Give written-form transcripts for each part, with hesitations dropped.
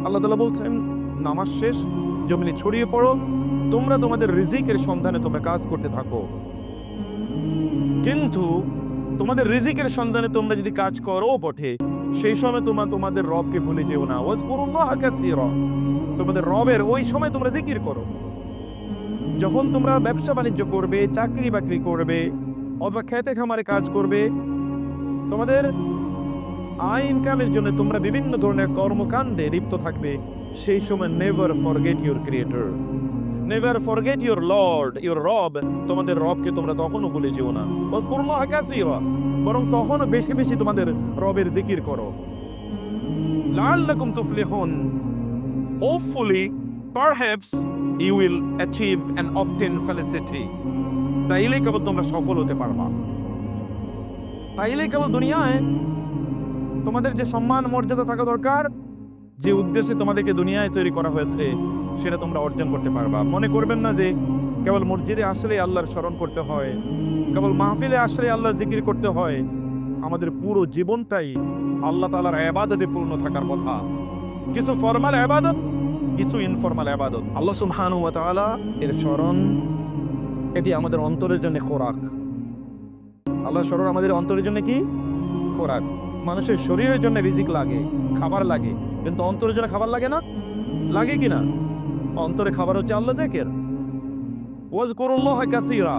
আল্লাহ তাআলা বলছেন নামাজ শেষ, জমিনে ছড়িয়ে পড়ো, তোমরা তোমাদের রিজিকের সন্ধানে তোমরা কাজ করতে থাকো। কিন্তু তোমাদের রিজিকের সন্ধানে তোমরা যদি কাজ করো বটে, সেই সময় তোমরা তোমাদের রবকে ভুলে যেও না। ওয়াজকুরুল্লাহ কাসীরা, তোমাদের রবের ওই সময় তোমরা জিকির করো। যখন তোমরা ব্যবসা বাণিজ্য করবে, চাকরি বাকরি করবে, অথবা খেতে খামারে কাজ করবে, তোমাদের আয় ইনকামের জন্য তোমরা বিভিন্ন ধরনের কর্মকাণ্ডে লিপ্ত থাকবে, সেই সময় never forget your creator, never forget your Lord, your রব, তোমাদের রবকে তোমরা তখনও ভুলে যেও না। ওয়াজকুরুল্লাহ কাসীরা, বরং তখনও বেশি বেশি তোমাদের রবের জিকির করো। লাআল্লাকুম তুফলিহুন, hopefully, perhaps you will achieve and obtain felicity, তাইলে কেবল তোমরা সফল হতে পারবা। তাইলে কেবল দুনিয়ায় তোমাদের যে সম্মান মর্যাদা থাকা দরকার, যে উদ্দেশ্যে তোমাদেরকে দুনিয়ায় তৈরি করা হয়েছে, সেটা তোমরা অর্জন করতে পারবা। মনে করবেন না যে কেবল মসজিদে আসলে আল্লাহর স্মরণ করতে হয়, কেবল মাহফিলে আসলে আল্লাহর জিকির করতে হয়। আমাদের পুরো জীবনটাই আল্লাহ তাআলার ইবাদতে পূর্ণ থাকার কথা। কিছু ফরমাল ইবাদত, কিছু ইনফরমাল ইবাদত। আল্লাহ সুবহানাহু ওয়া তাআলা এর স্মরণ, এটি আমাদের অন্তরের জন্য খোরাক। আল্লাহর স্মরণ আমাদের অন্তরের জন্য কি খোরাক। মানুষের শরীরের জন্য রিজিক লাগে, খাবার লাগে, কিন্তু অন্তরের জন্য খাবার লাগে না? লাগে কিনা? অন্তরে খাবার হচ্ছে আল্লাহ জিকির। ওয়াজকুরুল্লাহ কাসীরা,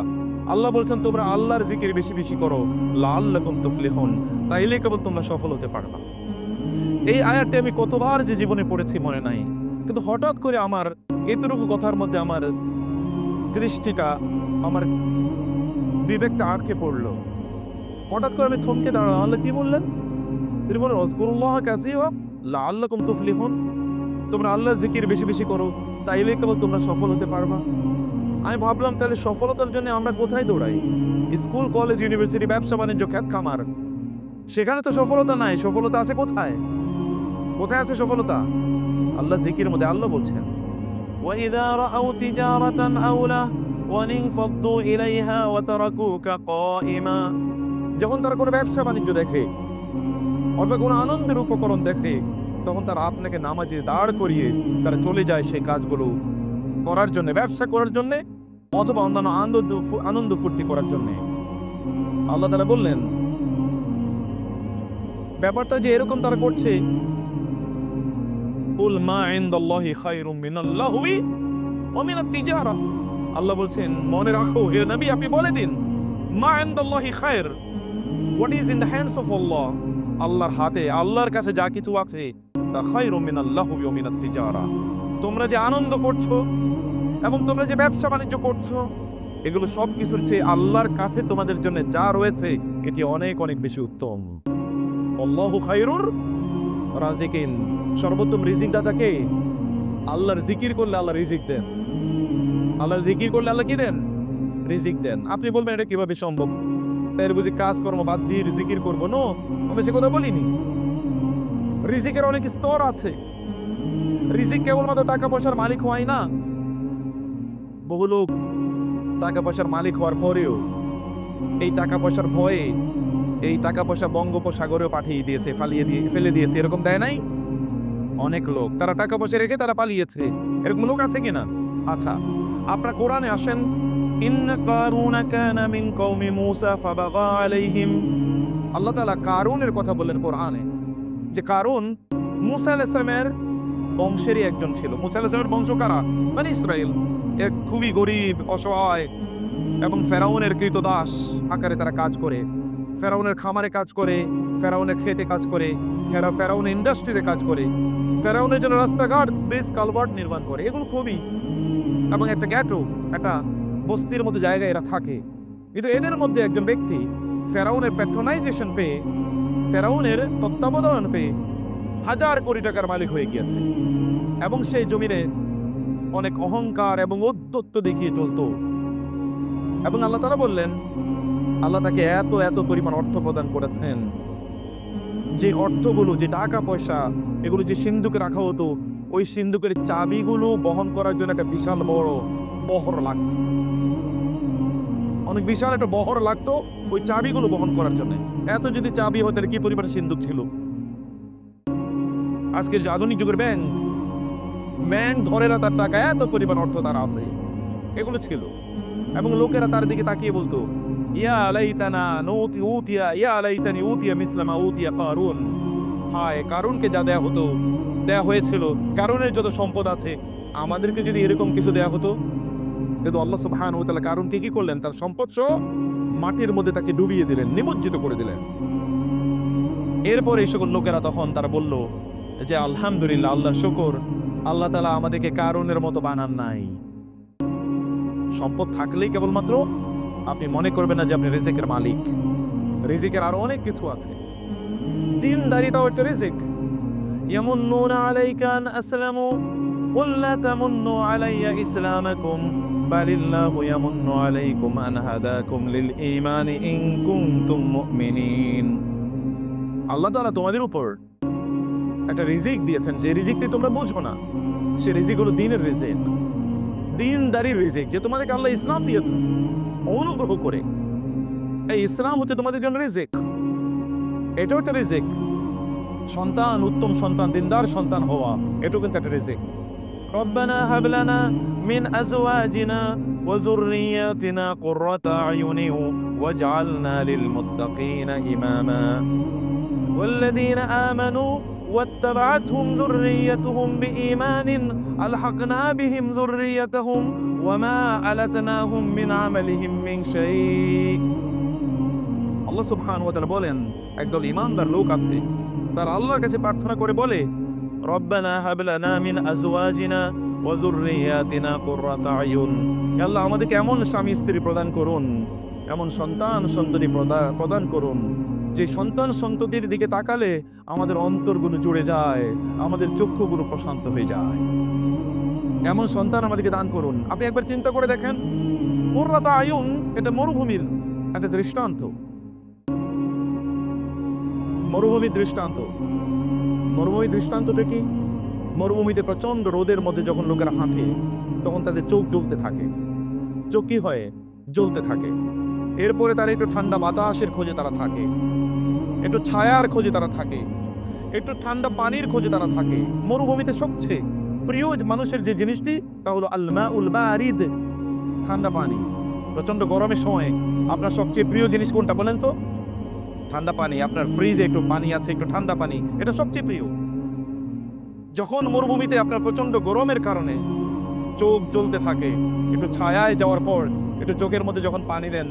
আল্লাহ বলছেন তোমরা আল্লাহর জিকির বেশি বেশি করো, লাআল্লাকুম তুফলিহুন, তাইলে কেবল তোমরা সফল হতে পারবা। এই আয়াতটি আমি কতবার যে জীবনে পড়েছি মনে নাই, কিন্তু হঠাৎ করে আমার এতটুকু কথার মধ্যে আমার দৃষ্টিটা, আমার বিবেকটা আটকে পড়লো। হঠাৎ করে আমি থমকে দাঁড়ালাম। আল্লাহ কি বললেন? তিনি বলেন ওয়াজকুরুল্লাহ কাসীরা লাআল্লাকুম তুফলিহুন, তোমরা আল্লাহর জিকির বেশি বেশি করো, তাইলে কেবল তোমরা সফল হতে পারবা। আমি ভাবলাম তাহলে সফলতার জন্য আমরা কোথায় দৌড়াই? স্কুল, কলেজ, ইউনিভার্সিটি, ব্যবসা বাণিজ্য, খেত খামার, সেখানে তো সফলতা নাই। সফলতা আছে কোথায়? কোথায় আছে সফলতা? আল্লাহ জিকিরের মধ্যে। আল্লাহ বলছেন ওয়াইযা রাআউ তিজারাতান আও লাহওয়ান ফাদ্দু ইলাইহা ওয়া তারাকুকা কাইমা, যখন তারা কোনো ব্যবসা বাণিজ্য দেখে অথবা কোনো আনন্দের উপকরণ দেখে, তখন তারা আপনাকে নামাজে দাঁড় করিয়ে তারা চলে যায় সেই কাজগুলো করার জন্য, ব্যবসা করার জন্য, অথবা অন্যান্য আনন্দ ফুর্তি করার জন্য। আল্লাহ তাআলা বললেন ব্যাপারটা যে এরকম তারা করছে, কুল মা ইনদাল্লাহি খায়রুম মিনাল লাহওয়ি ওয়া মিনাত তিজারা, আল্লাহ বলছেন মনে রাখো হে নবী, আপনি বলে দিন মা ইনদাল্লাহি খায়র, what is in the hands of Allah, আল্লাহর হাতে, আল্লাহর কাছে যা কিছু আছে তা খায়রুম মিনাল লাহওয়ি ওয়া মিনাত তিজারা, তোমরা যে আনন্দ করছো এবং তোমরা যে ব্যবসা বাণিজ্য করছো, এগুলো সব কিছুর চেয়ে আল্লাহর কাছে তোমাদের জন্য যা রয়েছে এটি অনেক অনেক বেশি উত্তম। আল্লাহু খায়রুর রাজিকিন, সর্বোত্তম রিজিক দাতাকে। আল্লাহর জিকির করলে আল্লাহ রিজিক দেন। আল্লাহর জিকির করলে আল্লাহ কি দেন? রিজিক দেন। আপনি বলবেন এটা কিভাবে সম্ভব? তাই বুঝি কাজকর্ম বাদ দিয়ে জিকির করবো? নো, আমি সে কথা বলিনি। রিজিকের অনেক স্তর আছে। রিজিক কেবলমাত্র টাকা পয়সার মালিক হয় না। বহু লোক টাকা পয়সার মালিক হওয়ার পরেও এই টাকা পয়সার ভয়ে এই টাকা পয়সা বঙ্গোপসাগরেও পাঠিয়ে দিয়েছে, ফেলে দিয়েছে, এরকম দেয় নাই? অনেক লোক তারা টাকা পয়সা রেখে তারা পালিয়েছে, এরকম লোক আছে কিনা? আচ্ছা, আপনারা কোরআনে আসেন, ইন্না কারুনা কানা মিন কওমি মূসা ফাবাগা আলাইহিম, আল্লাহ তাআলা কারুনের কথা বললেন কোরআনে, যে কারুন মূসা আলাইহিস সালামের বংশেরই একজন ছিল। মূসা আলাইহিস সালামের বংশ কারা? বনি ইসরাইল। এক খুবই গরিব, অসহায় এবং ফেরাউনের কৃতদাস আকারে তারা কাজ করে, ফেরাউনের খামারে কাজ করে, ফেরাউনের খেতে কাজ করে, ফেরাউনের ইন্ডাস্ট্রিতে কাজ করে, ফেরাউনের জন্য রাস্তাঘাট, ব্রিজ, কালভার্ট নির্মাণ করে, এগুলো খুবই, এবং একটা গ্যাটো, একটা বস্তির মতো জায়গায় এরা থাকে। কিন্তু এদের মধ্যে একজন ব্যক্তি ফেরাউনের প্যাট্রোনাইজেশন পেয়ে, ফেরাউনের তত্ত্বাবধান পেয়ে 1000 কোটি টাকার মালিক হয়ে গিয়েছে, এবং সেই জমিনে অনেক অহংকার এবং ঔদ্ধত্য দেখিয়ে চলতো। এবং আল্লাহ তাআলা বললেন, আল্লাহ তাকে এত এত পরিমাণ অর্থ প্রদান করেছেন, যে অর্থগুলো, যে টাকা পয়সা, এগুলো যে সিন্ধুকে রাখা হতো, ওই সিন্ধুকের চাবিগুলো বহন করার জন্য একটা বিশাল বড় বহর লাগতো। অনেক বিশাল একটা বহর লাগতো ওই চাবিগুলো বহন করার জন্য। এত যদি চাবি হতো, কি পরিমাণ সিন্ধুক ছিল। আজকের যে আধুনিক যুগের ব্যাংক, ব্যাংক ধরে না তার টাকা, এত পরিমাণ অর্থ তার আছে, এগুলো ছিল। এবং লোকেরা তার দিকে তাকিয়ে বলতো, ইয়া লাইতানা নুতি উতিয়া ইয়া লাইতানি উতিয়া মিসলামা উতিয়া কারুন। হায়, কারুনকে যা দেয়া হতো, দেয়া হয়েছিল, কারুনের যত সম্পদ আছে, আমাদেরকে যদি এরকম কিছু দেয়া হতো। কিন্তু আল্লাহ সুবহানাহু ওয়া তাআলা কারুনকে কি করলেন? তার সম্পদ সহ মাটির মধ্যে তাকে ডুবিয়ে দিলেন, নিমজ্জিত করে দিলেন। এরপর এই সকল লোকেরা তখন তারা বলল যে আলহামদুলিল্লাহ, আল্লাহ শুকর, আল্লাহ তাআলা আমাদেরকে কারুনের মতো বানান নাই। সম্পদ থাকলেই কেবলমাত্র আপনি মনে করবেন না যে আপনি রিজিকের মালিক। রিজিকের আরো অনেক কিছু আছে। দিনদারিতাও একটা রিজিক। ইয়ামুন্নুনা আলাইকা আন আসলামু কুল লা তামুন্নু আলাইয়া ইসলামাকুম বালিল্লাহু ইয়ামুন্নু আলাইকুম আন হাদাকুম লিল ঈমানি ইন কুনতুম মুমিনিন। আল্লাহ তাআলা তোমাদের উপর একটা রিজিক দিয়েছেন, যে রিজিকটি তোমরা বুঝো না। সে রিজিক হলো দ্বীনের রিজিক, দ্বীনদারির রিজিক, যে তোমাদেরকে আল্লাহ ইসলাম দিয়েছেন অনুগ্রহ করে। এই ইসলাম হচ্ছে তোমাদের জন্য রিজিক, এটাও একটা রিজিক। সন্তান, উত্তম সন্তান, দিনদার সন্তান হওয়া, এটাও কিন্তু একটা রিজিক। রব্বানা হাব লানা মিন আজওয়াজিনা ওয়া যুররিয়াতিনা কুররাতা আয়ুনিন ওয়াজআলনা লিল মুত্তাকিনা ইমামা ওয়াল্লাযীনা আমানু واتبعتهم ذريتهم بإيمان ألحقنا بهم ذريتهم وما ألتناهم من عملهم من شيء। আল্লাহ সুবহানাহু ওয়া তাআলা বলেন, একদল ঈমানদার লোক আছে, তারা আল্লাহর কাছে প্রার্থনা করে বলে, রব্বানা হাব লানা মিন আজওয়াজিনা ওয়া যুররিয়াতিনা কুররাতা আয়ুন। আল্লাহ আমাদেরকে এমন স্বামী স্ত্রী প্রদান করুন, এমন সন্তান সন্ততি প্রদান করুন, যে সন্তান সন্ততির দিকে তাকালে আমাদের অন্তরগুলো জুড়ে যায়, আমাদের চক্ষুগুলো প্রশান্ত হয়ে যায়। এমন সন্তান আমাদেরকে দান করুন। আপনি একবার চিন্তা করে দেখেন, কুররাতা আয়ুন এটা মরুভূমির একটা দৃষ্টান্ত। মরুভূমির দৃষ্টান্ত। মরুভূমির দৃষ্টান্তটা কি? মরুভূমিতে প্রচন্ড রোদের মধ্যে যখন লোকেরা হাঁটে, তখন তাদের চোখ জ্বলতে থাকে। চোখ কি হয়? জ্বলতে থাকে। এরপরে তারা একটু ঠান্ডা বাতাসের খোঁজে তারা থাকে, একটু ছায়ার খোঁজে তারা থাকে, একটু ঠান্ডা পানির খোঁজে তারা থাকে। মরুভূমিতে সবচেয়ে প্রিয় মানুষের যে জিনিসটি, তা হলো আল মাউল বারিদ, ঠান্ডা পানি। প্রচন্ড গরমের সময় আপনার সবচেয়ে প্রিয় জিনিস কোনটা বলেন তো? ঠান্ডা পানি। আপনার ফ্রিজে একটু পানি আছে, একটু ঠান্ডা পানি, এটা সবচেয়ে প্রিয়। যখন মরুভূমিতে আপনার প্রচন্ড গরমের কারণে চোখ জ্বলতে থাকে, একটু ছায়ায় যাওয়ার পর একটু চোখের মধ্যে যখন পানি দেন,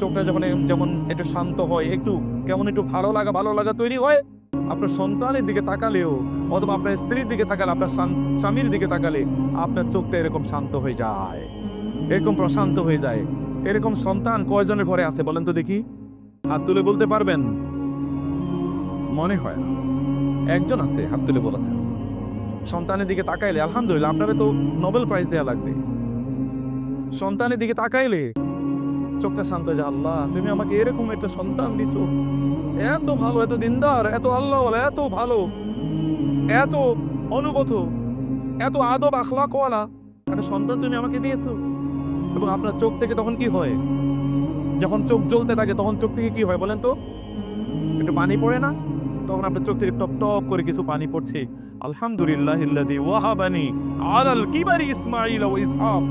চোখটা যখন যেমন একটু শান্ত হয়, একটু কেমন একটু ভালো লাগা তৈরি হয়। আপনার সন্তানের দিকে তাকালেও, অথবা আপনার স্ত্রীর দিকে তাকালে, আপনার স্বামীর দিকে তাকালে আপনার চোখটা এরকম শান্ত হয়ে যায়, এরকম প্রশান্ত হয়ে যায়। এরকম সন্তান কয়জনের ঘরে আছে বলেন তো দেখি? হাত তুলে বলতে পারবেন? মনে হয় না। একজন আছে, হাত তুলে বলেছেন। সন্তানের দিকে তাকাইলে আলহামদুলিল্লাহ, আপনারা তো নোবেল প্রাইজ দেয়া লাগবে। সন্তানের দিকে তাকাইলে চোখটা শান্ত হয়ে যায়। আল্লাহ, তুমি আমাকে এরকম একটা সন্তান দিছো, এত ভালো, এত দিনদার, এত আল্লাহ, এত ভালো, এত অনুগত, এত আদব আখলাকওয়ালা একটা সন্তান তুমি আমাকে দিয়েছো। এবং আপনার চোখ থেকে তখন কি হয়? যখন চোখ জ্বলতে থাকে, তখন চোখ থেকে কি হয় বলেন তো? একটু পানি পড়ে না? তখন আপনার চোখ থেকে টপ টপ করে কিছু পানি পড়ছে। আলহামদুলিল্লাহিল্লাযী ওয়াহাবানি আলাল কিবারি ইসমাঈল ওয়া ইসহাক।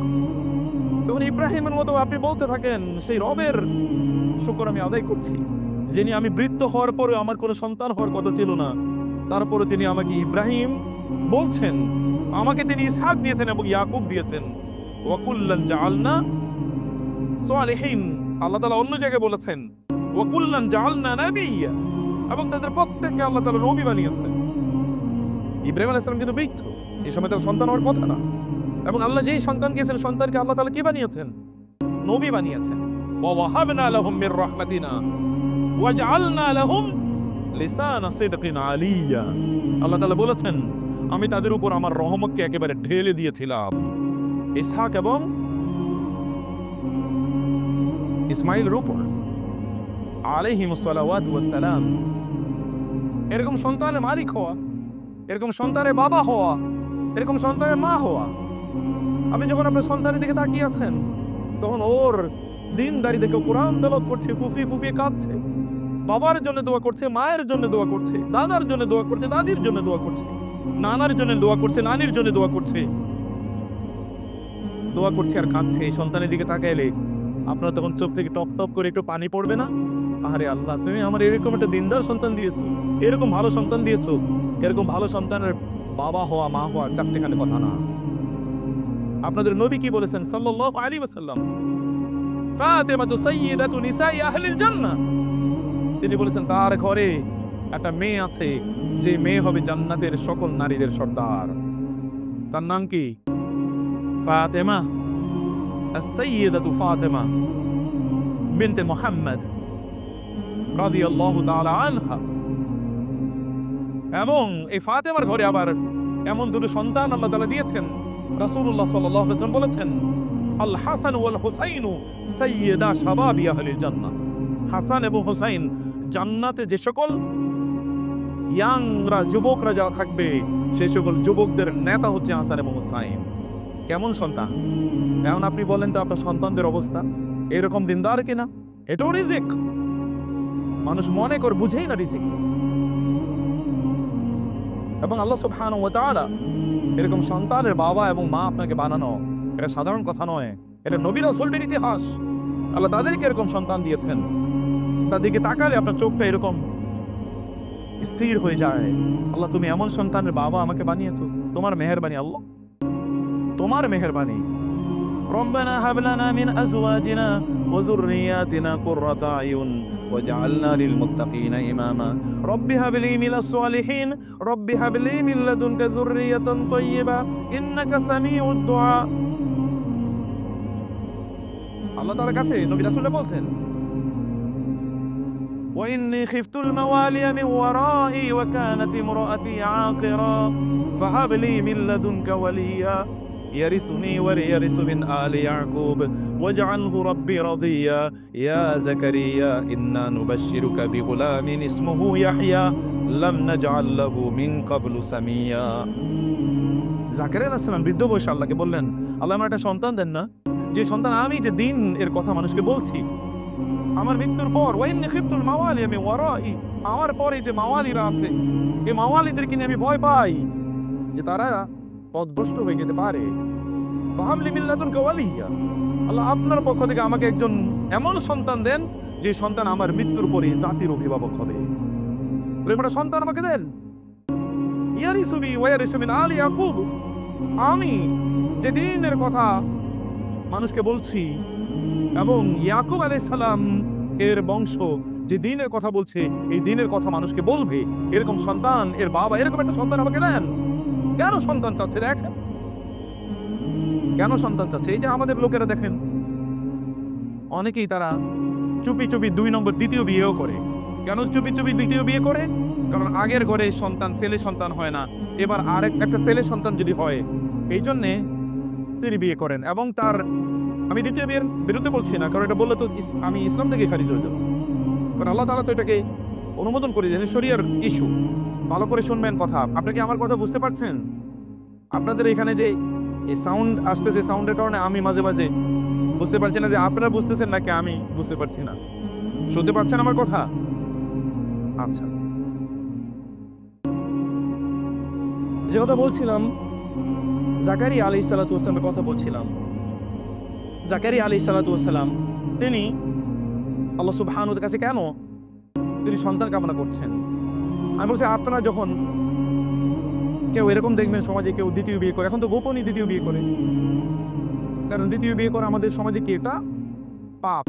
তখন ইব্রাহিমের মতো আপনি বলতে থাকেন, সেই রবের শুকর আমি আদায় করছি, যিনি আমি বৃদ্ধ হওয়ার পরে আমার কোনো সন্তান হওয়ার কথা ছিল না, তারপরে তিনি আমাকে ইব্রাহিম বলছেন, আমাকে তিনি ইসহাক দিয়েছেন এবং ইয়াকুব দিয়েছেন। ওয়া কুল্লান জাআলনা সালিহিন। আল্লাহ তাআলা অন্য জায়গায় বলেছেন, ওয়া কুল্লান জাআলনা নাবিয়্যা, এবং তাদের প্রত্যেককে আল্লাহ তাআলা নবী বানিয়েছেন। ইব্রাহিম আলাইহিস সালাম কিন্তু বৃদ্ধ, এই সময় তার সন্তান হওয়ার কথা না। এবং আল্লাহ যেই সন্তান দিয়েছেন, সন্তানকে আল্লাহ তাআলা কি বানিয়েছেন? নবী বানিয়েছেন। ওয়া ওয়াহাবনা লাহুম মির রাহমাতিনা ওয়া জাআলনা লাহুম লিসানা সিদকিন আলিয়্যা। আল্লাহ তাআলা বলেছেন, আমি তাদের উপর আমার রহমতকে একেবারে ঢেলে দিয়েছিলাম। ইসহাক এবং ইসমাঈলের উপর আলাইহিমুস সালাওয়াতু ওয়াস সালাম। এরকম সন্তানের মালিক হওয়া, এরকম সন্তানের বাবা হওয়া, এরকম সন্তানের মা হওয়া। আপনি যখন আপনার সন্তানের দিকে তাকিয়ে আছেন, তখন ওর দিনদারি দেখে কোরআন তেলাওয়াত করছে, ফুফি ফুফি কাঁদছে, বাবার জন্য দোয়া করছে, মায়ের জন্য দোয়া করছে, দাদার জন্য দোয়া করছে, দাদির জন্য দোয়া করছে। নানার জন্য দোয়া করছে, নানির জন্য দোয়া করছে, দোয়া করছে আর কাঁদছে। এই সন্তানের দিকে তাকাইলে আপনার তখন চোখ থেকে টপ টপ করে একটু পানি পড়বে না? আরে আল্লাহ, তুমি আমার এরকম একটা দিনদার সন্তান দিয়েছো, এরকম ভালো সন্তান দিয়েছো। এরকম ভালো সন্তানের বাবা হওয়া, মা হওয়া চারটেখানে কথা না। আপনাদের নবী কি বলেছেন সাল্লাল্লাহু আলাইহি ওয়াসাল্লাম? ফাতিমাতু সাইয়্যিদাতু নিসাই আহলিল জান্নাহ। তিনি বলেছেন তার ঘরে একটা মেয়ে আছে, যে মেয়ে হবে জান্নাতের সকল নারীদের সর্দার। তার নাম কি? ফাতেমা, আস-সাইয়্যিদাতু ফাতেমা বিনতে মুহাম্মদ রাদিয়াল্লাহু তাআলা আনহা। এবং এই ফাতেমার ঘরে আবার এমন দুটো সন্তান আল্লাহ তাআলা দিয়েছেন। রাসূলুল্লাহ সাল্লাল্লাহু আলাইহি ওয়াসাল্লাম বলেছেন, আল হাসান ওয়াল হুসাইনু সাইয়্যিদা শাবাবি আহলিল জান্নাহ। হাসান এবং হুসাইন জান্নাতে যে সকল ইয়াংরা, যুবকরা যারা থাকবে, সেই সকল যুবকদের নেতা হচ্ছে হাসান এবং হুসাইন। কেমন সন্তান! এখন আপনি বলেন তো আপনার সন্তানদের অবস্থা এরকম দিনদার কিনা? এটাও রিজিক। মানুষ মনে করে বুঝেই না রিজিক। এবং আল্লাহ সুবহানাহু ওয়া তাআলা এরকম সন্তানের বাবা এবং মা আপনাকে বানানো, এটা সাধারণ কথা নয়। এটা নবী রাসূলদের ইতিহাস। আল্লাহ তাদেরকে এরকম সন্তান দিয়েছেন। তার দিকে তাকালে আপনার চোখটা এরকম স্থির হয়ে যায়। আল্লাহ, তুমি এমন সন্তানের বাবা আমাকে বানিয়েছো, তোমার মেহেরবানি আল্লাহ, তোমার মেহেরবানি। রব্বানা হাব লানা মিন আজওয়াজিনা ওয়া যুররিয়াতিনা কুররাতা আয়ুন ওয়াজআলনা লিল মুত্তাকিনা ইমামা রব্বি হাব লি মিনাস সালিহিন রব্বি হাব লি মিন লাদুনকা যুররিয়াতান তাইয়্যিবা ইন্নাকা সামিউদ দুআ। আল্লাহ তাআলার কাছে নবী রাসূলরা বলতেন, وإني خفت الموالي من ورائي وكانت امرأتي عاقرا فهب لي من لدنك وليا يرثني ويرث من آل يعقوب واجعله ربي رضيا يا زكريا إنا نبشرك بغلام اسمه يحيى لم نجعل له من قبل سميا। জাকারিয়া আলাইহিস সালাম বৃদ্ধ বয়সে আল্লাহকে বললেন, আল্লাহ আমার একটা সন্তান দেন না, যে সন্তান আমি যে দিন এর কথা মানুষকে বলছি আমার মৃত্যুর পর। ওয়াইন্নী খিফতুল মাওয়ালি মিন ওয়ারাই, আমার পরে যে মাওয়ালিরা আছে, এই মাওয়ালিদেরকে নিয়ে আমি ভয় পাই যে তারা পথভ্রষ্ট হয়ে যেতে পারে। ফাহাবলি মিন লাদুনকা ওয়ালিয়্যা, আল্লাহ আপনার পক্ষ থেকে আমাকে একজন এমন সন্তান দেন যে সন্তান আমার মৃত্যুর পরে জাতির অভিভাবক হবে। এরকম একটা সন্তান আমাকে দেন। ইয়ারিসু বি ওয়া ইয়ারিসু মিন আলি ইয়াকুব, আমি যে দিনের কথা মানুষকে বলছি এবং ইয়াকুব আলাইহিস সালাম এর বংশ যে দিনের কথা বলছে, এই দিনের কথা মানুষকে বলবে, এরকম সন্তান এর বাবা এরকম একটা সন্তান আমাকে দেন। কেন সন্তান চাচ্ছে? দেখেন কেন সন্তান চাচ্ছে। এই যে আমাদের লোকেরা দেখেন, অনেকেই তারা চুপি চুপি 2 নম্বর দ্বিতীয় বিয়েও করে। কেন চুপি চুপি দ্বিতীয় বিয়ে করে? কারণ আগের ঘরে সন্তান, ছেলে সন্তান হয় না, এবার আরেক একটা ছেলে সন্তান যদি হয়, এই জন্যে তিনি বিয়ে করেন। এবং তার, আমি দ্বিতীয় বিয়ের বিরুদ্ধে বলছি না, কারণ এটা বললে তো আমি ইসলাম থেকে খারিজ হয়ে যাব। কারণ আল্লাহ তাআলা তো এটাকে অনুমোদন করে দিয়েছেন, শরিয়ার ইস্যু। ভালো করে শুনবেন কথা। আপনি কি আমার কথা বুঝতে পারছেন? আপনাদের এখানে যে এই সাউন্ড আসতেছে, সাউন্ডের কারণে আমি মাঝে মাঝে বুঝতে পারছি না যে আপনারা বুঝতেছেন নাকি আমি বুঝতে পারছি না। শুনতে পাচ্ছেন আমার কথা? আচ্ছা, যে কথা বলছিলাম, জাকারিয়া আলাইহিস সালাতু ওয়াস সালামের কথা বলছিলাম। জাকারিয়া আলাইহিস সালাতু ওয়াস সালাম তিনি আল্লাহ সুবহানাহু ওয়া তাআলার কাছে কেন তিনি সন্তান কামনা করছেন? আমি বলছি, আপনারা যখন কেউ এরকম দেখবেন সমাজে কেউ দ্বিতীয় বিয়ে করে, এখন তো গোপনই দ্বিতীয় বিয়ে করে, কারণ দ্বিতীয় বিয়ে করা আমাদের সমাজে কি এটা পাপ,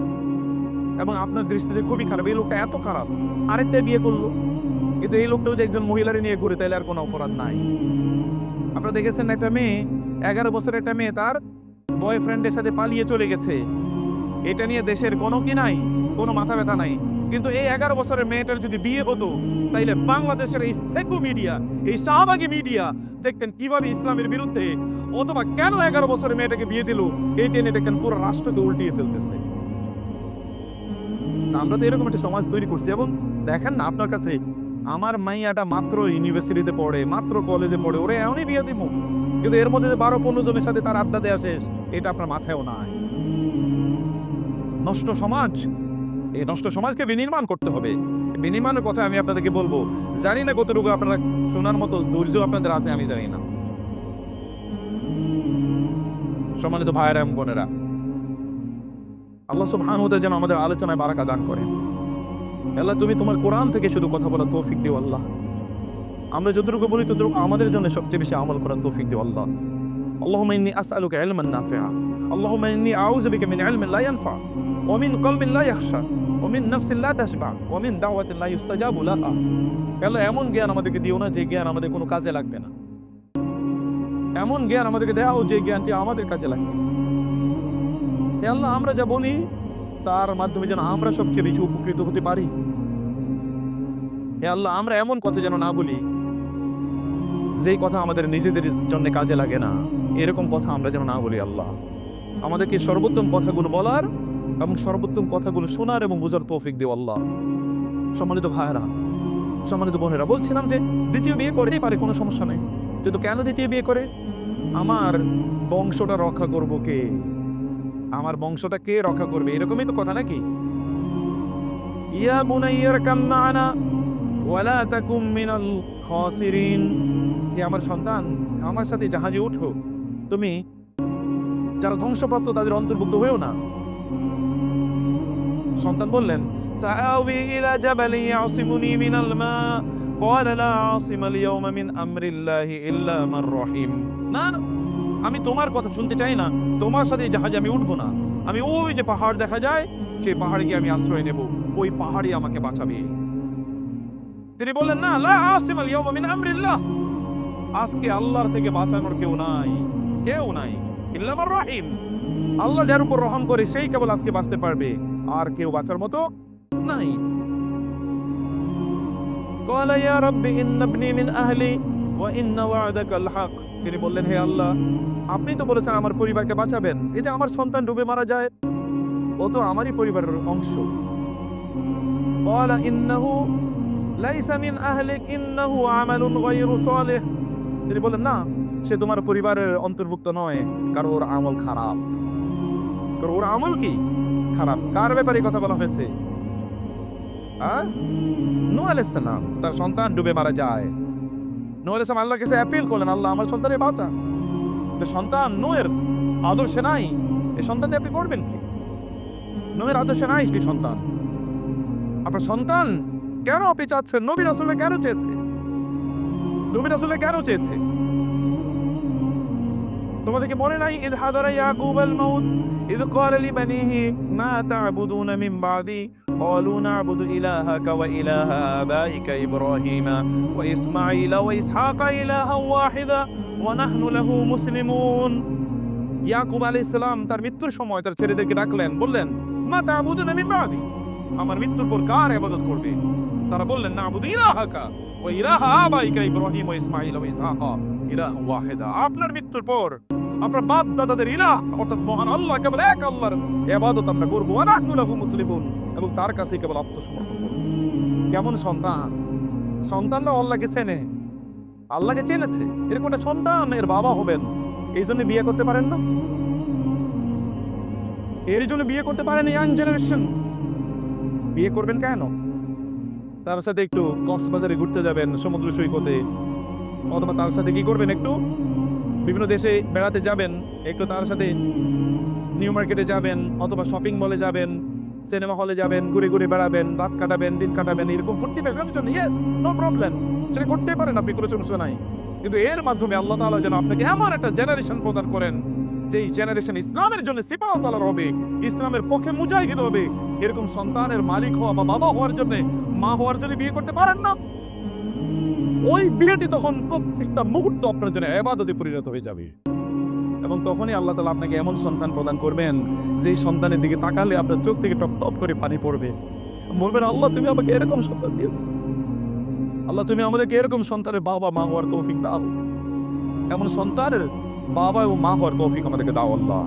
এবং আপনার দৃষ্টিতে খুবই খারাপ। এই লোকটা এত খারাপ, আরেকটা বিয়ে করলো, কিন্তু এই লোকটা যদি একজন মহিলারে নিয়ে ঘুরে তাহলে আর কোনো অপরাধ নাই। আপনারা দেখেছেন একটা মেয়ে, 11 বছরের একটা মেয়ে তার বয়ফ্রেন্ডের সাথে পালিয়ে চলে গেছে। এটা নিয়ে দেশের কোনো কি নাই, কোনো মাথা ব্যথা নাই। কিন্তু এই 11 বছরের মেয়েটার যদি বিয়ে হতো, তাইলে বাংলাদেশের এই সেকু মিডিয়া, এই শাহবাগী মিডিয়া দেখতেন কিভাবে ইসলামের বিরুদ্ধে, অথবা কেন 11 বছরের মেয়েটাকে বিয়ে দিল, এই টেনে দেখতেন পুরো রাষ্ট্রকে উল্টিয়ে ফেলতেছে। আমরা তো এরকম একটা সমাজ তৈরি করছি। এবং দেখেন না, আপনার কাছে আমার মাইয়াটা মাত্র ইউনিভার্সিটিতে পড়ে, মাত্র কলেজে পড়ে, ওরে এমনই বিয়ে দিব, কিন্তু এর মধ্যে 12-15 জনের সাথে তার আড্ডা দেওয়া শেষ, এটা আপনার মাথায়ও নাই। নষ্ট সমাজ, এই নষ্ট সমাজকে বিনির্মাণ করতে হবে। বিনির্মাণের কথা আমি আপনাদেরকে বলবো, জানি না কতটুকু আপনারা শোনার মতো ধৈর্য আপনাদের আছে, আমি জানি না। সম্মানিত ভাইয়েরা এবং বোনেরা, আল্লাহ সুবহানাহু ওয়া তাআলা যেন আমাদের আলোচনায় বারাকা দান করেন। আল্লাহ, তুমি তোমার কোরআন থেকে শুধু কথা বলার তৌফিক দিও আল্লাহ। আমরা যতটুকু বলি ততটুকু আমাদের জন্য সবচেয়ে বেশি আমল করার তৌফিক দিও আল্লাহ। আল্লাহুম্মা ইন্নী আসআলুকা ইলমান নাফিআ, আল্লাহুম্মা ইন্নী আউযু বিকা মিন ইলমিন লা ইয়ানফা ওয়া মিন কলবিন লা ইয়াখশা ওয়া মিন নাফসিন লা তাশবা ওয়া মিন দাওয়াতিন লা ইউস্তাজাবু লাহা। আল্লাহ, এমন জ্ঞান আমাদেরকে দিও না যে জ্ঞান আমাদের কোনো কাজে লাগবে না। এমন জ্ঞান আমাদেরকে দাও যে জ্ঞানটি আমাদের কাজে লাগবে। হে আল্লাহ, আমরা যা বলি তার মাধ্যমে যেন আমরা সবচেয়ে বেশি উপকৃত হতে পারি। হে আল্লাহ, আমরা এমন কথা যেন না বলি যেই কথা আমাদের নিজেদের জন্য কাজে লাগে না, এরকম কথা আমরা যেন না বলি। আল্লাহ, আমাদেরকে সর্বোত্তম কথাগুলো বলার এবং সর্বোত্তম কথাগুলো শোনার এবং বোঝার তৌফিক দিও আল্লাহ। সম্মানিত ভাইয়েরা, সম্মানিত বোনেরা, বলছিলাম যে দ্বিতীয় বিয়ে করতেই পারে, কোনো সমস্যা নেই, কিন্তু কেন দ্বিতীয় বিয়ে করে? আমার বংশটা রক্ষা করবো কে? আমার বংশটা কে রক্ষা করবে? এরকমই তো কথা নাকি? ইয়া বুনাইয়া রকাম মা'না ওয়ালা তাকুম মিনাল খাসিরিন। হে আমার সন্তান, আমার সাথে জাহাজে ওঠো, তুমি যারা ধ্বংসপ্রাপ্ত তাদের অন্তর্ভুক্ত হয়েও না। সন্তান বললেন, সাআউই ইলা জাবালিন ইয়াসিমুনি মিনাল মা ক্বালা লা আসিমাল ইয়াওমা মিন আমরিল্লাহি ইল্লা মান রাহিম। না, আমি তোমার কথা শুনতে চাই না, তোমার সাথে জাহাজে আমি উঠবো না। আমি ওই যে পাহাড় দেখা যায়, সেই পাহাড়ে গিয়ে আমি আশ্রয় নেব, ওই পাহাড়ই আমাকে বাঁচাবে। তিনি বললেন, না, লা আসিমাল ইয়াওমা মিন আমরিল্লাহ, আজকে আল্লাহর থেকে বাঁচানোর কেউ নাই, কেউ নাই, ইল্লা মান রাহিম। আল্লাহ যার উপর রহম করে সেই কেবল আজকে বাঁচতে পারবে, আর কেউ বাঁচার মতো নাই। ক্বালা ইয়া রাব্বি ইন্না ইবনি মিন আহলি ওয়া ইন্না ওয়া'দাকাল হক। তিনি বললেন, হে আল্লাহ, আপনি তো বলেছেন আমার পরিবারকে বাঁচাবেন। এই যে আমার সন্তান ডুবে মারা যায়, ও তো আমারই পরিবারের অংশ। ক্বালা ইন্নাহু লাইসা মিন আহলিক ইন্নাহু আমালুন গায়রু সালিহ। তিনি বললেন, না, সে তোমার পরিবারের অন্তর্ভুক্ত নয়, কারণ ওর আমল খারাপ। কারণ ওর আমল কি? খারাপ। কার ব্যাপারে কথা বলা হয়েছে? নূহ আলাইহিস সালাম, তার সন্তান ডুবে মারা যায়। নূহ আলাইহিস সালাম আল্লাহর কাছে অ্যাপিল করলেন, আল্লাহ, আমার সন্তানের বাঁচা। সন্তান নূহের আদর্শে নাই, এই সন্তান দিয়ে আপনি করবেন কি? নূহের আদর্শে নাই সেই সন্তান। আপনার সন্তান কেন আপনি চাচ্ছেন? নবী রাসূলকে কেন চেয়েছে? নবী রাসূলকে কেন চেয়েছে? তোমাদেরকে মনে নাই, ইয হাদারা ইয়াকুব আল মাউত ইয ক্বালা লিবানিহি মা তা'বুদুনা মিন বাদি ক্বালু না'বুদু ইলাহাকা ওয়া ইলাহা আবাইকা ইব্রাহিমা ওয়া ইসমাঈলা ওয়া ইসহাকা ইলাহান ওয়াহিদা ওয়া নাহনু লাহু মুসলিমুন। ইয়াকুব আলাইহিস সালাম তার মৃত্যুর সময় তার ছেলেদেরকে ডাকলেন, বললেন, মা তা'বুদুনা মিন বাদি, আমার মৃত্যুর পর কার ইবাদত করবে? তারা বললেন, না'বুদু ইলাহাকা ওয়া ইলাহা আবাইকা ইব্রাহিম ওয়া ইসমাঈলা ওয়া ইসহাকা ইলাহান ওয়াহিদা। আপনার মৃত্যুর পর আপনার বাপ দাদাদের ইলাহ অর্থাৎ মহান আল্লাহ, কেবল এক আল্লাহর ইবাদত আমরা করব, ওয়া নাহনু লাহু মুসলিমুন, এবং তার কাছেই কেবল আত্মসমর্পণ করব। কেমন সন্তান? সন্তানরা আল্লাহকে চেনে, আল্লাহকে চেনেছে, এরকম একটা সন্তান এর বাবা হবেন। এই জন্য বিয়ে করতে পারেন না, এর জন্য বিয়ে করতে পারেন ইয়াং জেনারেশন। বিয়ে করবেন কেন? তার সাথে একটু কক্সবাজারে ঘুরতে যাবেন, সমুদ্র সৈকতে, অথবা তার সাথে কি করবেন, একটু বিভিন্ন দেশে বেড়াতে যাবেন, একটু তার সাথে নিউ মার্কেটে যাবেন, অথবা শপিং মলে যাবেন, সিনেমা হলে যাবেন, ঘুরে ঘুরে বেড়াবেন, রাত কাটাবেন, দিন কাটাবেন, এরকম ফুর্তি পেশানোর জন্য, ইয়েস, নো প্রবলেম, সেটা করতে পারেন আপনি, কোনো সমস্যা নাই। কিন্তু এর মাধ্যমে আল্লাহ তাআলা যেন আপনাকে এমন একটা জেনারেশন প্রদান করেন, যেই জেনারেশন ইসলামের জন্য সিপাহ সালার হবে, ইসলামের পক্ষে মুজাহিদ হবে। এরকম সন্তানের মালিক হওয়া বা বাবা হওয়ার জন্য, মা হওয়ার জন্য বিয়ে করতে পারেন না, ওই বিয়েটি তখন প্রত্যেকটা মুহূর্ত আপনার জন্য ইবাদতে পরিণত হয়ে যাবে। এবং তখনই আল্লাহ তাআলা আপনাকে এমন সন্তান প্রদান করবেন, যেই সন্তানের দিকে তাকালে আপনার চোখ থেকে টপ টপ করে পানি পড়বে। বলবেন, আল্লাহ, তুমি আমাকে এরকম সন্তান দিয়েছো, আল্লাহ, তুমি আমাদেরকে এরকম সন্তানের বাবা মা হওয়ার তৌফিক দাও। এমন সন্তানের বাবা ও মা হওয়ার তৌফিক আমাদেরকে দাও আল্লাহ।